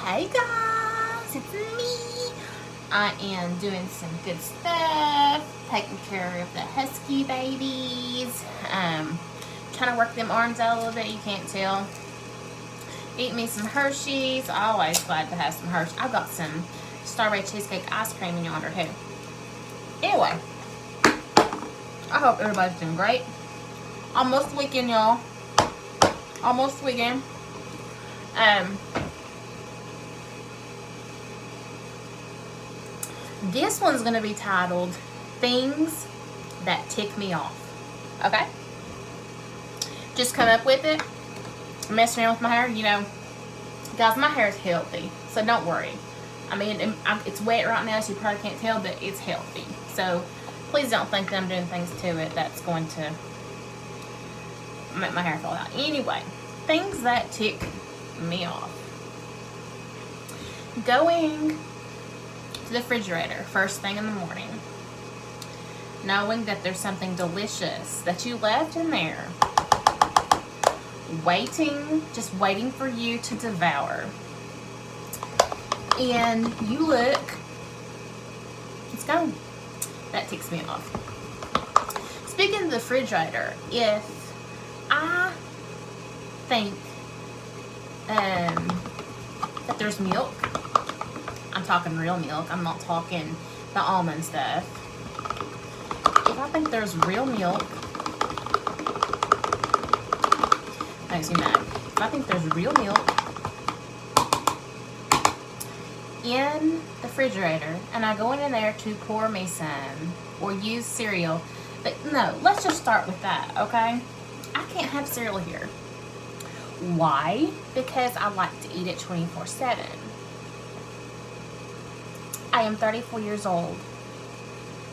Hey guys, it's me. I am doing some good stuff, taking care of the husky babies, trying to work them arms out a little bit, you can't tell. Eat me some Hershey's, always glad to have some Hershey's. I've got some strawberry cheesecake ice cream in yonder too. Anyway, I hope everybody's doing great. Almost weekend, y'all. Almost weekend. This one's going to be titled Things That Tick Me Off. Okay? Just come up with it. I'm messing around with my hair. You know, guys, my hair is healthy. So don't worry. I mean, it's wet right now, so you probably can't tell, but it's healthy. So please don't think that I'm doing things to it that's going to make my hair fall out. Anyway, things that tick me off. Going to the refrigerator first thing in the morning, knowing that there's something delicious that you left in there, just waiting for you to devour, and you look, it's gone. That ticks me off. Speaking of the refrigerator, if I think that there's milk, I'm talking real milk, I'm not talking the almond stuff. If I think there's real milk, makes me mad. If I think there's real milk in the refrigerator and I go in there to pour me some or use cereal, but no, let's just start with that, okay? I can't have cereal here. Why? Because I like to eat it 24/7. I am 34 years old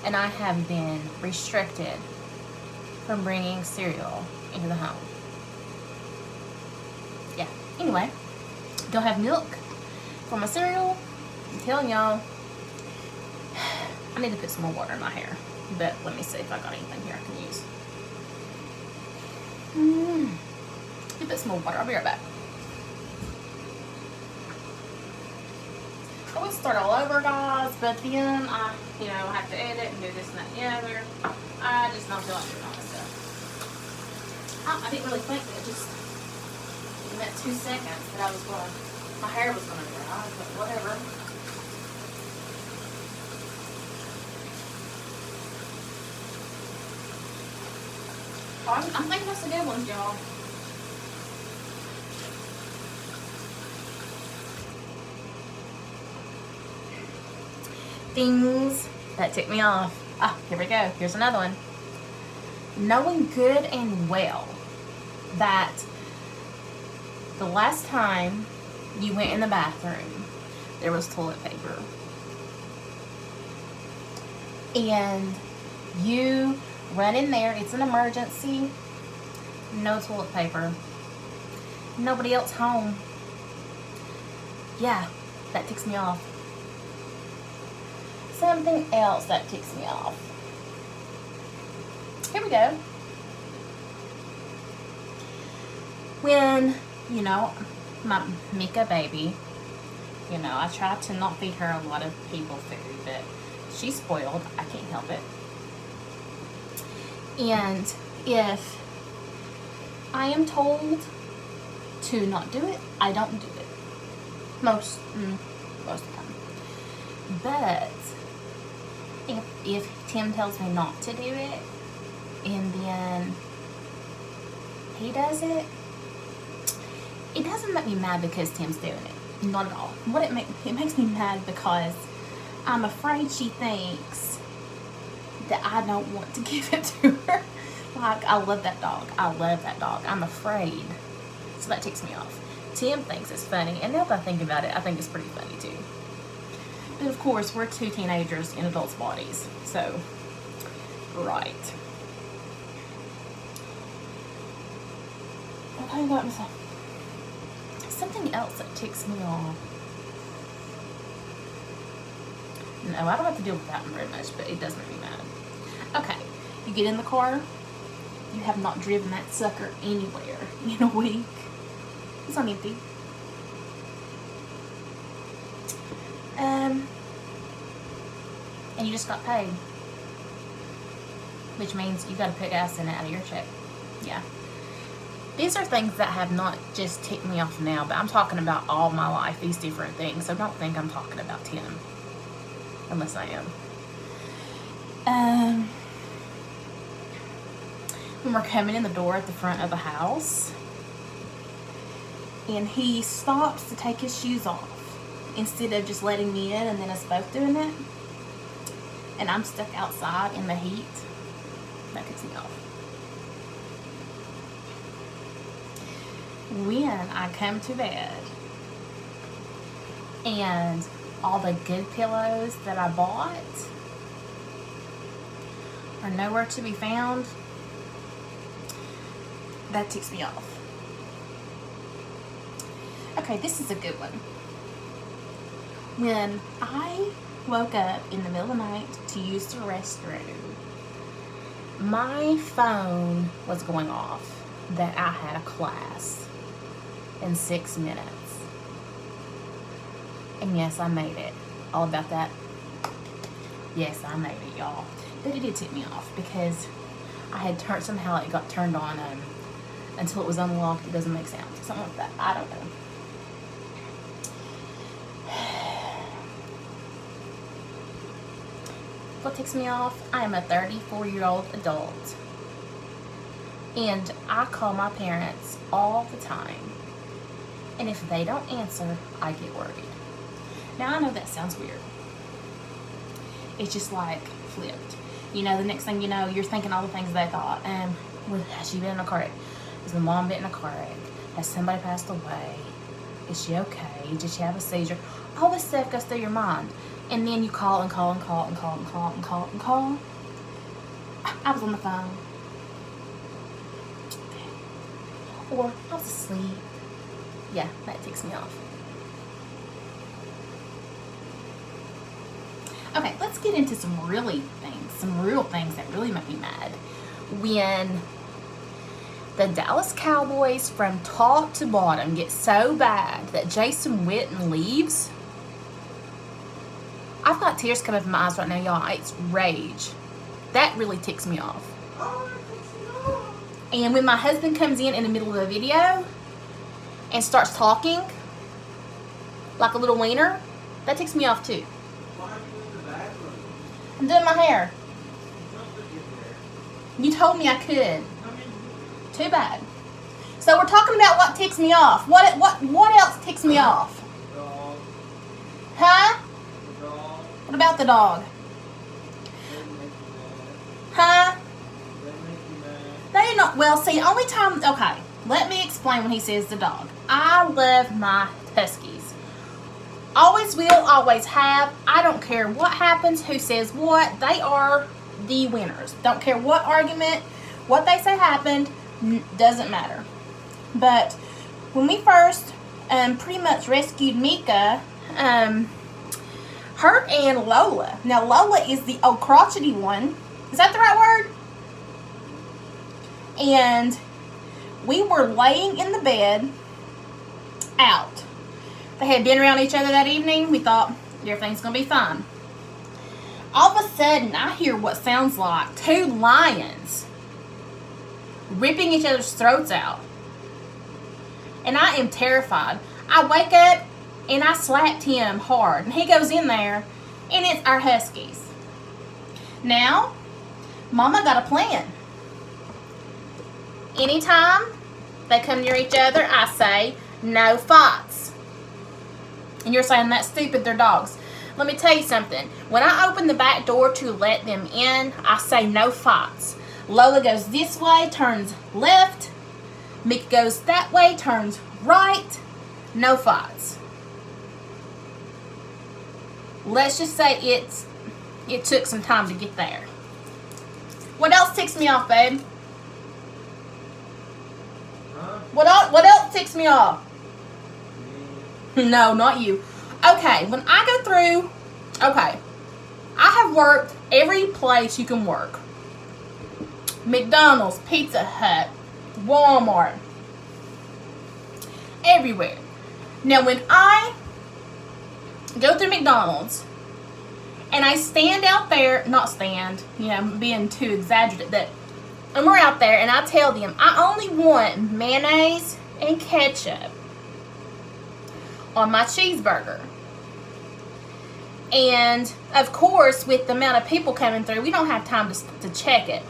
and I have been restricted from bringing cereal into the home. Yeah, anyway, don't have milk for my cereal. I'm telling y'all, I need to put some more water in my hair, but let me see if I got anything here I can use. Let me put some more water. I'll be right back. I would start all over, guys, but then I, have to edit and do this and that and the other. I just don't feel like doing all this stuff. I didn't really think that just in that 2 seconds that my hair was going to dry, but whatever. I'm thinking that's a good one, y'all. Things that tick me off. Here we go. Here's another one. Knowing good and well that the last time you went in the bathroom, there was toilet paper. And you run in there, it's an emergency, no toilet paper, nobody else home. Yeah, that ticks me off. Something else that ticks me off. Here we go. When, my Mika baby, I try to not feed her a lot of people food, but she's spoiled. I can't help it. And if I am told to not do it, I don't do it. Most of the time. But if Tim tells me not to do it, and then he does it, it doesn't make me mad because Tim's doing it. Not at all. It makes me mad because I'm afraid she thinks that I don't want to give it to her. Like, I love that dog. I'm afraid. So that ticks me off. Tim thinks it's funny, and now that I think about it, I think it's pretty funny too. But of course, we're two teenagers in adults' bodies, so, right. I'll tell you about myself. Something else that ticks me off. No, I don't have to deal with that one very much, but it does make me mad. Okay, you get in the car, you have not driven that sucker anywhere in a week. It's on empty. and you just got paid. Which means you gotta put gas in it out of your check. Yeah. These are things that have not just ticked me off now, but I'm talking about all my life, these different things. So don't think I'm talking about Tim. Unless I am. When we're coming in the door at the front of the house, and he stops to take his shoes off instead of just letting me in and then us both doing it. And I'm stuck outside in the heat. That gets me off. When I come to bed and all the good pillows that I bought are nowhere to be found, that ticks me off. Okay, this is a good one. When I woke up in the middle of the night to use the restroom, my phone was going off that I had a class in 6 minutes. And yes, I made it. All about that. Yes, I made it, y'all. But it did tick me off because I had turned, somehow it got turned on until it was unlocked. It doesn't make sound. Something like that. I don't know. What ticks me off? I am a 34-year-old adult. And I call my parents all the time. And if they don't answer, I get worried. Now, I know that sounds weird. It's just like flipped. You know, the next thing you know, you're thinking all the things they thought. Has she been in a car wreck? Has the mom been in a car wreck? Has somebody passed away? Is she okay? Did she have a seizure? All this stuff goes through your mind. And then you call and call and call and call and call and call and call. I was on the phone. Or I was asleep. Yeah, that ticks me off. Okay, let's get into some real things that really make me mad. When the Dallas Cowboys from top to bottom get so bad that Jason Witten leaves, I've got tears coming from my eyes right now, y'all. It's rage. That really ticks me off. And when my husband comes in the middle of a video and starts talking like a little wiener, that ticks me off too. I'm doing my hair. You told me I could. Too bad. So we're talking about what ticks me off. What else ticks me off? Huh? What about the dog? Huh? They not well. See, only time. Okay, let me explain when he says the dog. I love my Huskies. Always will, always have. I don't care what happens, who says what. They are the winners. Don't care what argument, what they say happened, doesn't matter. But when we first pretty much rescued Mika, her and Lola. Now Lola is the old crotchety one. Is that the right word? And we were laying in the bed out. They had been around each other that evening. We thought everything's going to be fine. All of a sudden, I hear what sounds like 2 lions ripping each other's throats out. And I am terrified. I wake up and I slapped him hard. And he goes in there and it's our Huskies. Now, Mama got a plan. Anytime they come near each other, I say, no fights. And you're saying, that's stupid, they're dogs. Let me tell you something. When I open the back door to let them in, I say no fights. Lola goes this way, turns left. Mick goes that way, turns right. No fights. Let's just say it took some time to get there. What else ticks me off, babe? Huh? What else ticks me off? No, not you. Okay, when I go through, okay, I have worked every place you can work. McDonald's, Pizza Hut, Walmart, everywhere. Now, when I go through McDonald's And I stand out there, not stand, you know, being too exaggerated, but and we're out there, and I tell them, I only want mayonnaise and ketchup on my cheeseburger. And, of course, with the amount of people coming through, we don't have time to check it.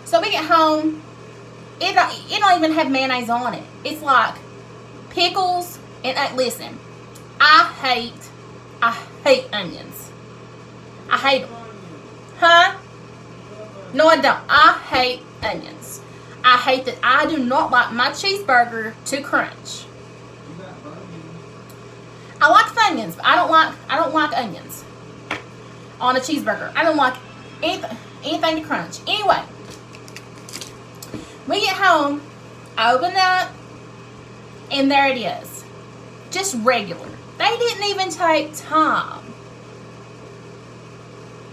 So we get home, it don't even have mayonnaise on it. It's like pickles, and listen, I hate onions. I hate them. Huh? No, I don't. I hate onions. I hate that. I do not like my cheeseburger to crunch. I like Funyuns, but I don't like onions on a cheeseburger. I don't like anything to crunch. Anyway, we get home, I open it up, and there it is. Just regular. They didn't even take time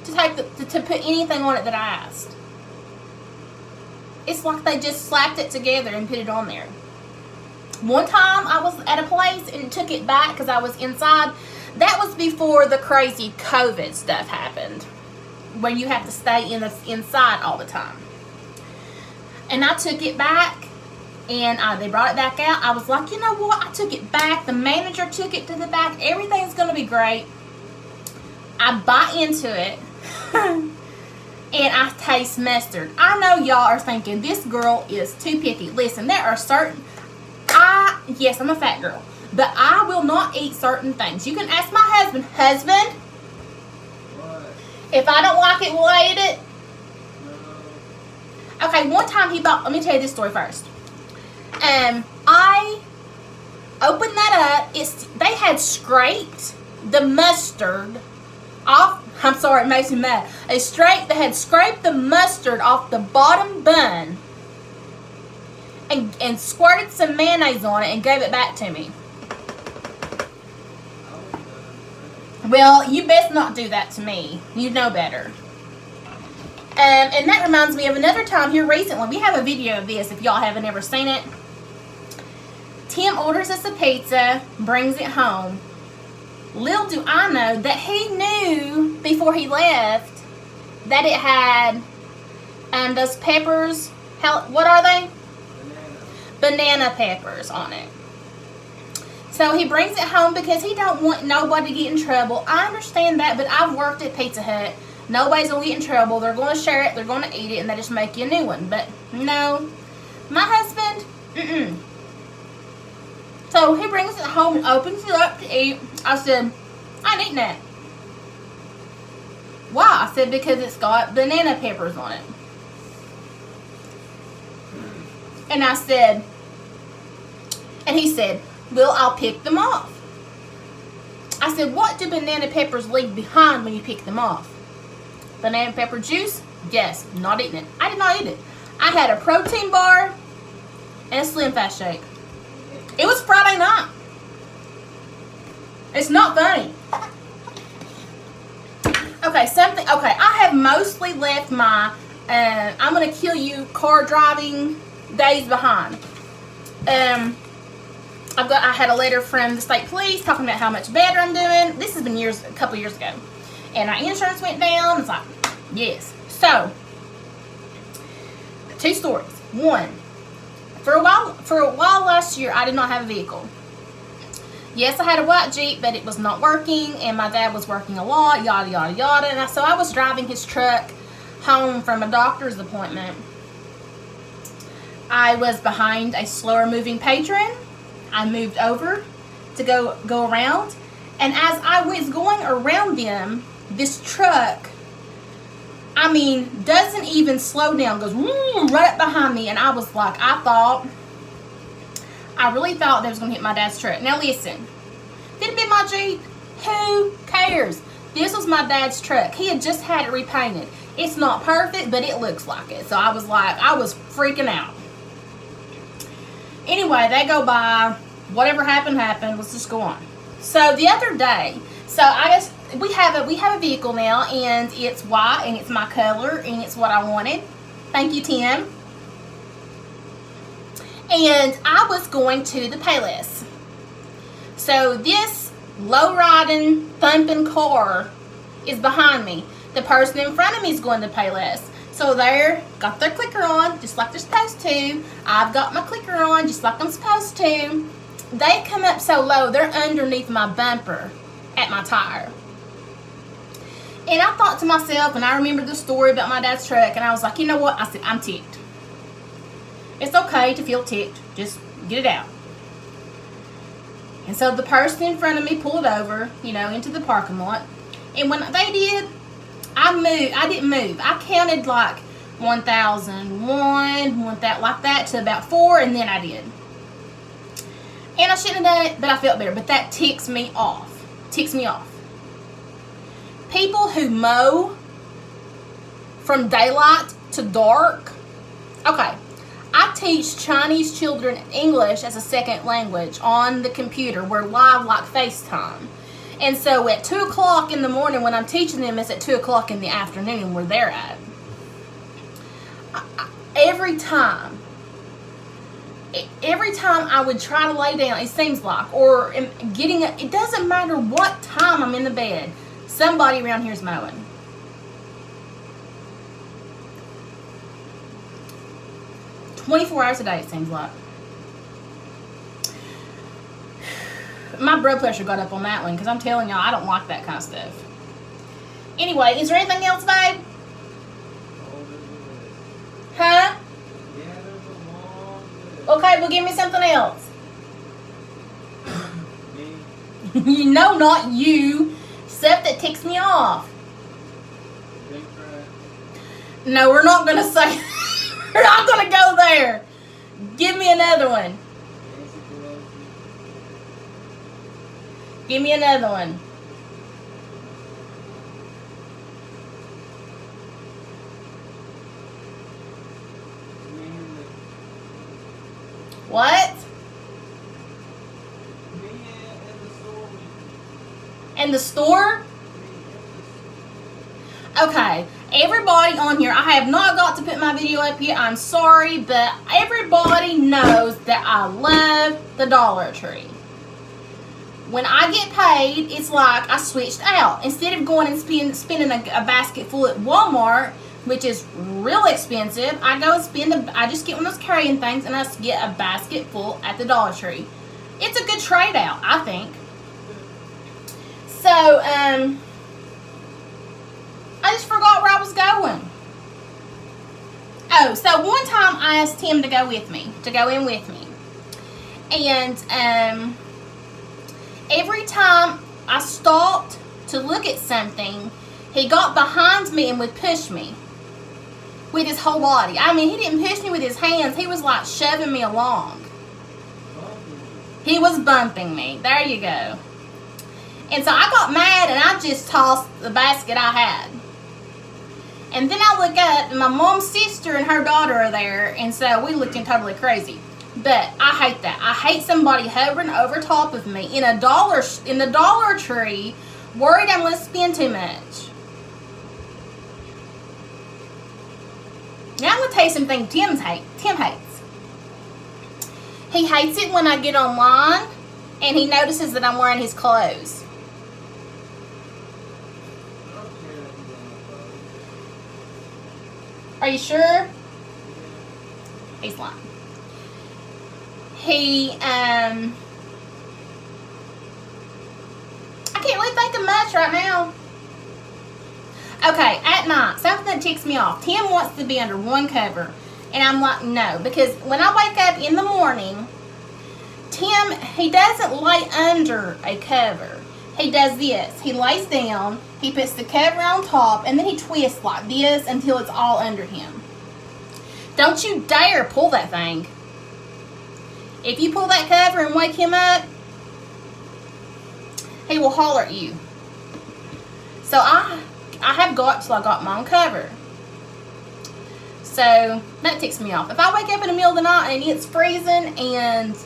to put anything on it that I asked. It's like they just slapped it together and put it on there. One time I was at a place and took it back because I was inside. That was before the crazy COVID stuff happened, when you have to stay inside all the time. And I took it back, and they brought it back out. I was like, you know what? I took it back. The manager took it to the back. Everything's going to be great. I bite into it, and I taste mustard. I know y'all are thinking, this girl is too picky. Listen, there are certain... Yes, I'm a fat girl, but I will not eat certain things. You can ask my husband. Husband, what? If I don't like it, will I eat it? No. Okay, one time he bought, let me tell you this story first. I opened that up. They had scraped the mustard off. I'm sorry, it makes me mad. They had scraped the mustard off the bottom bun and squirted some mayonnaise on it and gave it back to me. Well, you best not do that to me. You know better. And that reminds me of another time here recently. We have a video of this if y'all haven't ever seen it. Tim orders us a pizza, brings it home. Little do I know that he knew before he left that it had those peppers. What are they? Banana peppers on it. So he brings it home because he don't want nobody to get in trouble. I understand that, but I've worked at Pizza Hut. Nobody's going to get in trouble. They're going to share it. They're going to eat it, and they just make you a new one. But no, my husband, So he brings it home and opens it up to eat. I said, I ain't eating that. Why? I said, because it's got banana peppers on it. And I said, and he said, well, I'll pick them off. I said, what do banana peppers leave behind when you pick them off? Banana pepper juice? Yes, not eating it. I did not eat it. I had a protein bar and a Slim Fast shake. It was Friday night. It's not funny. Okay, I have mostly left my I'm gonna kill you car driving days behind. I had a letter from the state police talking about how much better I'm doing. This has been a couple years ago. And our insurance went down. It's like, yes. So, two stories. One, for a while last year, I did not have a vehicle. Yes, I had a white Jeep, but it was not working, and my dad was working a lot, yada, yada, yada. And so I was driving his truck home from a doctor's appointment. I was behind a slower moving patron. I moved over to go around, and as I was going around them, this truck, doesn't even slow down, goes right up behind me, and I was like, I really thought that was going to hit my dad's truck. Now listen, if it had been my Jeep, who cares? This was my dad's truck. He had just had it repainted. It's not perfect, but it looks like it. So I was freaking out. Anyway, they go by. Whatever happened. Let's just go on. So the other day, I guess we have a vehicle now, and it's white, and it's my color, and it's what I wanted. Thank you, Tim. And I was going to the Payless. So this low-riding, thumping car is behind me. The person in front of me is going to pay less. So they're got their clicker on, just like they're supposed to. I've got my clicker on, just like I'm supposed to. They come up so low, they're underneath my bumper at my tire. And I thought to myself, and I remembered the story about my dad's truck, and I was like, you know what? I said, I'm ticked. It's okay to feel ticked. Just get it out. And so the person in front of me pulled over, into the parking lot. And when they did, I moved. I didn't move. I counted like 1,001, like that to about 4, and then I did. And I shouldn't have done it, but I felt better. But that ticks me off. Ticks me off. People who mow from daylight to dark. Okay. I teach Chinese children English as a second language on the computer. We're live like FaceTime. And so at 2 o'clock in the morning when I'm teaching them, it's at 2 o'clock in the afternoon where they're at. Every time I would try to lay down, it seems like, or it doesn't matter what time I'm in the bed, somebody around here is mowing. "24 hours a day, it seems like." My blood pressure got up on that one because I'm telling y'all, I don't like that kind of stuff. Anyway, is there anything else, babe? Huh? Okay, well, give me something else. No, not you. Stuff that ticks me off. No, we're not going to say... We're not going to go there. Give me another one. Give me another one. What? In the store? Okay. Everybody on here, I have not got to put my video up yet. I'm sorry, but everybody knows that I love the Dollar Tree. When I get paid, it's like I switched out. Instead of going and spending a basket full at Walmart, which is real expensive, I go and I just get one of those carrying things and I get a basket full at the Dollar Tree. It's a good trade out, I think. So, I just forgot where I was going. Oh, so one time I asked Tim to go in with me. And, every time I stopped to look at something, he got behind me and would push me with his whole body. I mean, he didn't push me with his hands. He was like shoving me along. He was bumping me. There you go. And so I got mad and I just tossed the basket I had. And then I look up and my mom's sister and her daughter are there. And so we looked totally crazy. But I hate that. I hate somebody hovering over top of me in the Dollar Tree, worried I'm going to spend too much. Now I'm going to tell you something Tim hates. He hates it when I get online and he notices that I'm wearing his clothes. Are you sure? He's lying. I can't really think of much right now. Okay, at night, something that ticks me off. Tim wants to be under one cover. And I'm like, no. Because when I wake up in the morning, Tim, he doesn't lay under a cover. He does this. He lays down, he puts the cover on top, and then he twists like this until it's all under him. Don't you dare pull that thing. If you pull that cover and wake him up, he will holler at you. So I have got till I got my own cover. So that ticks me off. If I wake up in the middle of the night and it's freezing and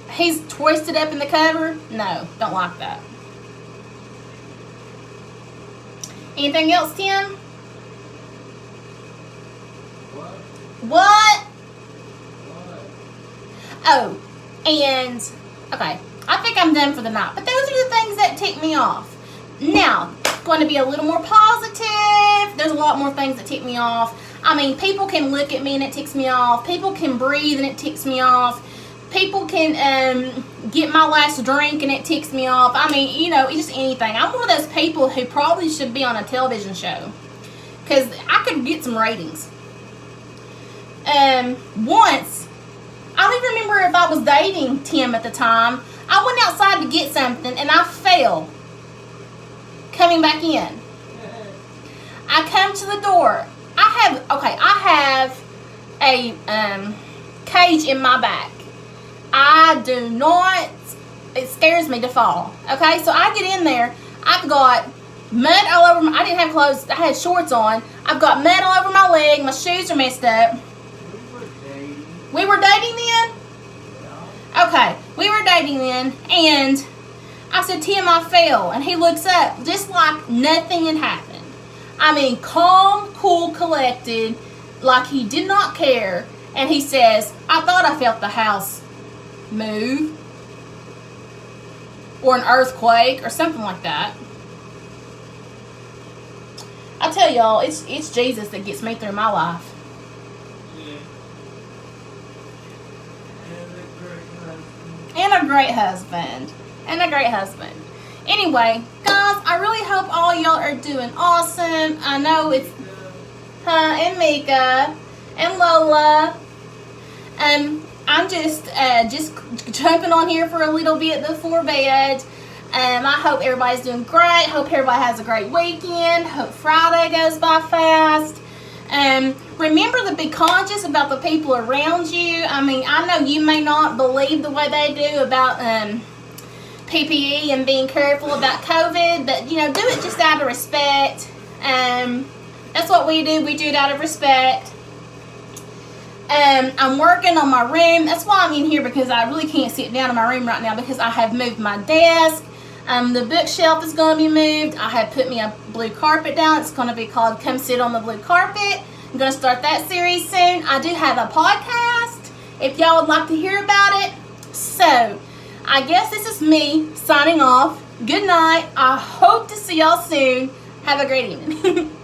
he's twisted up in the cover, no, don't like that. Anything else, Tim? What? Oh, and okay, I think I'm done for the night. But those are are the things that tick me off. Now, going to be a little more positive. There's a lot more things that tick me off. I mean, people can look at me and it ticks me off. People can breathe and it ticks me off. People can get my last drink and it ticks me off. I mean, you know, just anything. I'm one of those people who probably should be on a television show because I could get some ratings. Once, I don't even remember if I was dating Tim at the time. I went outside to get something and I fell coming back in. I come to the door. I have a cage in my back. I do not, it scares me to fall. Okay, so I get in there. I've got mud all over I didn't have clothes, I had shorts on. I've got mud all over my leg. My shoes are messed up. We were dating then? Okay, we were dating then, and I said, Tim, I fell. And he looks up just like nothing had happened. I mean, calm, cool, collected, like he did not care. And he says, I thought I felt the house move or an earthquake or something like that. I tell y'all, it's Jesus that gets me through my life. And a great husband. And a great husband. Anyway, guys, I really hope all y'all are doing awesome. I know it's and Mika and Lola. I'm just jumping on here for a little bit before bed. I hope everybody's doing great. Hope everybody has a great weekend. Hope Friday goes by fast. Remember to be conscious about the people around you. I mean, I know you may not believe the way they do about PPE and being careful about COVID, but you know, do it just out of respect. That's what we do. We do it out of respect. I'm working on my room. That's why I'm in here, because I really can't sit down in my room right now because I have moved my desk. The bookshelf is going to be moved. I have put me a blue carpet down. It's going to be called Come Sit on the Blue Carpet. I'm going to start that series soon. I do have a podcast if y'all would like to hear about it. So, I guess this is me signing off. Good night. I hope to see y'all soon. Have a great evening.